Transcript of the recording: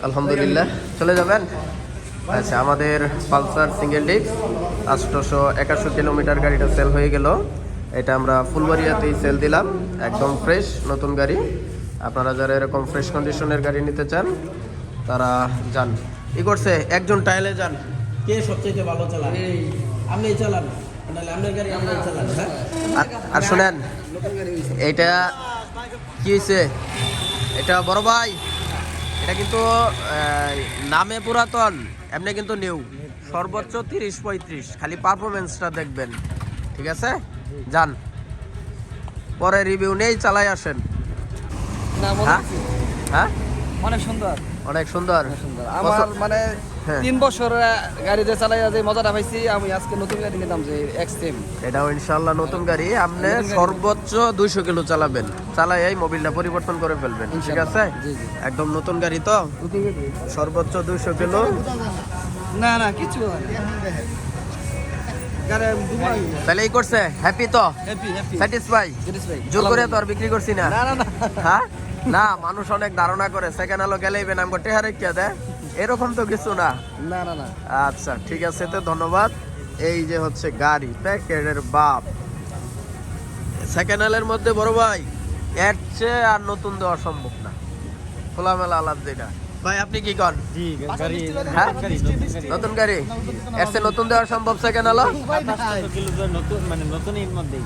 আলহামদুলিল্লাহ চলে যাবেন। আচ্ছা, আমাদের পালসার সিঙ্গেল ডিস্ক 861 কিলোমিটার গাড়িটা সেল হয়ে গেল। এটা আমরা ফুলবাড়িয়াতেই সেল দিলাম, একদম ফ্রেশ নতুন গাড়ি। আপনারা যারা এরকম ফ্রেশ কন্ডিশনের গাড়ি নিতে চান তারা যান। ই করছে একজন টাইলে যান, কে সবচেয়ে ভালো চালান? আপনি চালান, আপনার গাড়ি আপনি চালান। হ্যাঁ, আর শোনেন, এইটা কি হয়েছে, এটা বড় ভাই, এটা কিন্তু নামে পুরাতন, এমনি কিন্তু নিউ, সর্বোচ্চ 30-35, খালি পারফরমেন্সটা দেখবেন, ঠিক আছে? যান, পরে রিভিউ নেই, চালাই আসেন। হ্যাঁ, অনেক সুন্দর, অনেক সুন্দর। আমার মানে হ্যাঁ। 3 বছর গাড়িতে চালাই যে মজাটা পাইছি, আমি আজকে নতুন গাড়ি নিলাম যে এক্সট্রিম। এটাও ইনশাআল্লাহ নতুন গাড়ি, আপনি সর্বোচ্চ 200 কিলো চালাবেন, চালাই এই মোবিলটা পরিবর্তন করে ফেলবেন, ঠিক আছে? একদম নতুন গাড়ি তো, সর্বোচ্চ 200 কিলো। না না কিছু তাহলে এই করছে, হ্যাপি তো, হ্যাপি হ্যাপি স্যাটিসফাই? জোর করে তো আর বিক্রি করছি না। না না না হ্যাঁ, না, মানুষ অনেক ধারণা করে সেকেন্ড হ্যালো গেলেই বেনাম করতে হারে কে দেয়, এরকম তো কিছু না। না না না আচ্ছা ঠিক আছে, তো ধন্যবাদ। এই যে হচ্ছে গাড়ি, প্যাকেটের বাপ, সেকেন্ড হ্যান্ডের মধ্যে বড় ভাই এর চেয়ে আর নতুন দেওয়া সম্ভব না, খোলামেলা আলাপ যেটা। ভাই আপনি কি করেন? হ্যাঁ, নতুন গাড়ি এর চেয়ে নতুন দেওয়া সম্ভব সেকেন্ড হ্যালো? নতুন মানে নতুনের মধ্যেই